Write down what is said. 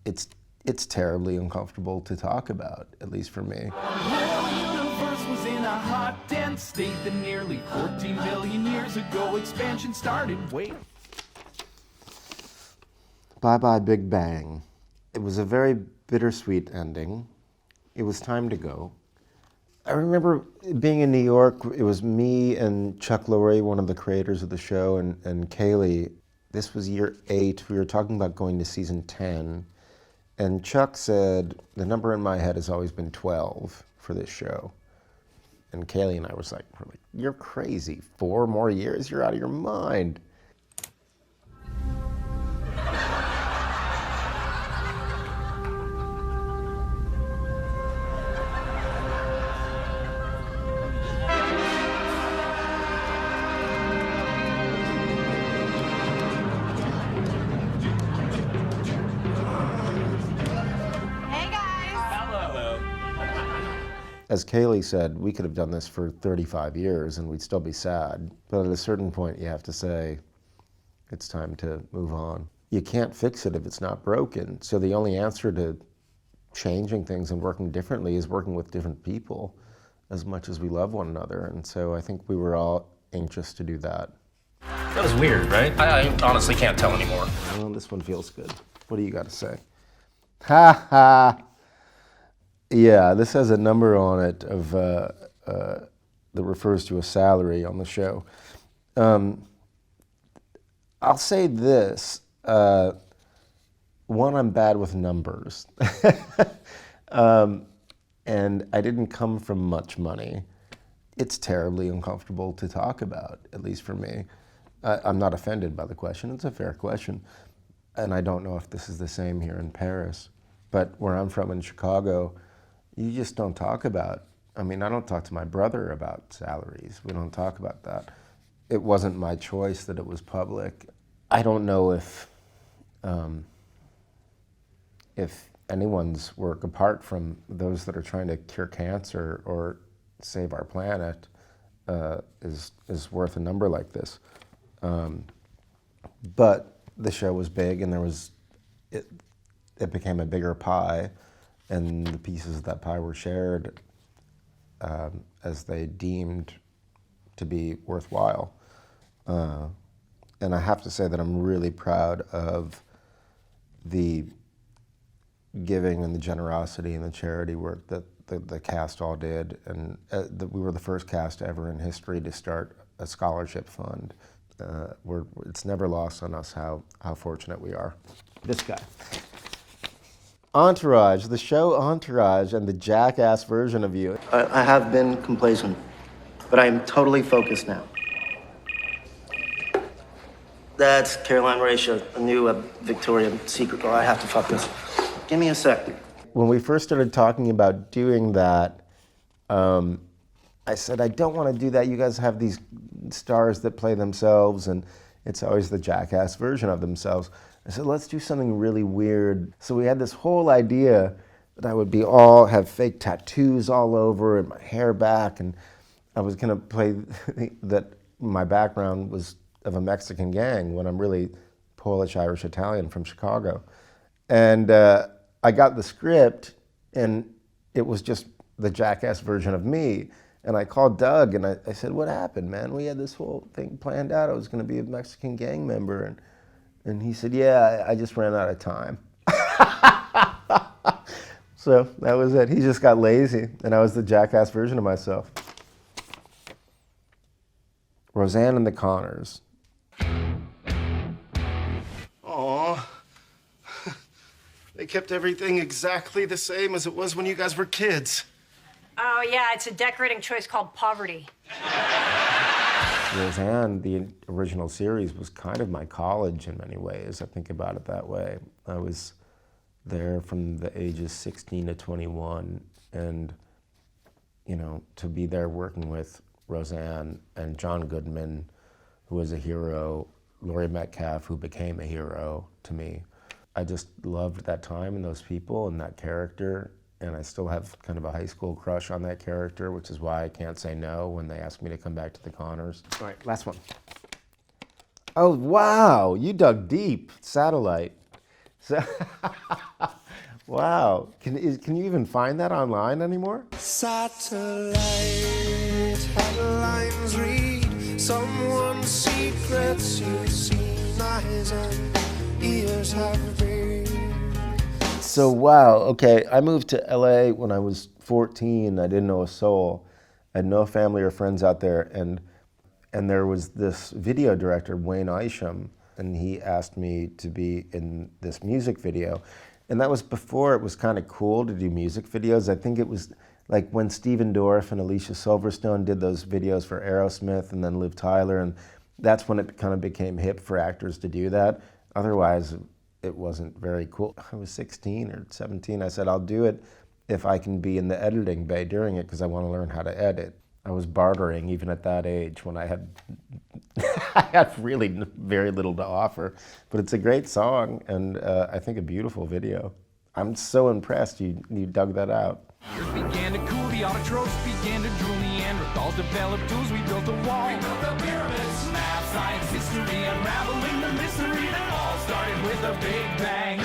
it's terribly uncomfortable to talk about, at least for me. Was in a hot, dense state that nearly 14 billion years ago expansion started. Wait. Bye-bye Big Bang. It was a very bittersweet ending. It was time to go. I remember being in New York. It was me and Chuck Lorre, one of the creators of the show, and Kaylee. This was year 8. We were talking about going to season 10. And Chuck said, the number in my head has always been 12 for this show. And Kaylee and I were like, you're crazy. 4 more years? You're out of your mind. As Kaylee said, we could have done this for 35 years and we'd still be sad. But at a certain point, you have to say, it's time to move on. You can't fix it if it's not broken. So the only answer to changing things and working differently is working with different people as much as we love one another. And so I think we were all anxious to do that. That was weird, right? I honestly can't tell anymore. Well, this one feels good. What do you got to say? Ha ha! Yeah, this has a number on it of that refers to a salary on the show. I'll say this. One, I'm bad with numbers. And I didn't come from much money. It's terribly uncomfortable to talk about, at least for me. I'm not offended by the question. It's a fair question. And I don't know if this is the same here in Paris. But where I'm from in Chicago, you just don't talk about, I don't talk to my brother about salaries. We don't talk about that. It wasn't my choice that it was public. I don't know if anyone's work, apart from those that are trying to cure cancer or save our planet, is worth a number like this. But the show was big, and it became a bigger pie. And the pieces of that pie were shared as they deemed to be worthwhile. And I have to say that I'm really proud of the giving and the generosity and the charity work that the cast all did. And we were the first cast ever in history to start a scholarship fund. It's never lost on us how fortunate we are. This guy. Entourage, the show Entourage, and the jackass version of you. I have been complacent, but I am totally focused now. That's Caroline Racia, a new Victoria's Secret girl. I have to fuck this. Give me a sec. When we first started talking about doing that, I said, I don't want to do that. You guys have these stars that play themselves, and it's always the jackass version of themselves. I said, let's do something really weird. So we had this whole idea that I would have fake tattoos all over and my hair back, and I was gonna play that my background was of a Mexican gang when I'm really Polish, Irish, Italian from Chicago. And I got the script, and it was just the jackass version of me. And I called Doug, and I said, what happened, man? We had this whole thing planned out. I was gonna be a Mexican gang member. And he said, yeah, I just ran out of time. So that was it. He just got lazy, and I was the jackass version of myself. Roseanne and the Connors. Aww. They kept everything exactly the same as it was when you guys were kids. Oh, yeah, it's a decorating choice called poverty. Roseanne, the original series, was kind of my college in many ways. I think about it that way. I was there from the ages 16 to 21, and to be there working with Roseanne and John Goodman, who was a hero, Laurie Metcalf, who became a hero to me. I just loved that time and those people and that character, and I still have kind of a high school crush on that character, which is why I can't say no when they ask me to come back to the Connors. All right, last one. Oh, wow, you dug deep. Satellite. So Wow. Can you even find that online anymore? Satellite headlines read someone's secrets you've seen, eyes and ears have been. So, wow. Okay, I moved to LA when I was 14. I didn't know a soul. I had no family or friends out there. And there was this video director, Wayne Isham, and he asked me to be in this music video. And that was before it was kind of cool to do music videos. I think it was like when Stephen Dorff and Alicia Silverstone did those videos for Aerosmith and then Liv Tyler, and that's when it kind of became hip for actors to do that. Otherwise, it wasn't very cool. I was 16 or 17. I said, I'll do it if I can be in the editing bay during it because I want to learn how to edit. I was bartering even at that age when I had I had really very little to offer, but it's a great song and I think a beautiful video. I'm so impressed you dug that out. Years began to cool, the autotrophs began to drool, Neanderthals developed tools, we built a wall. We built the pyramids, math, science, history, unraveling the mystery that all started with a big bang.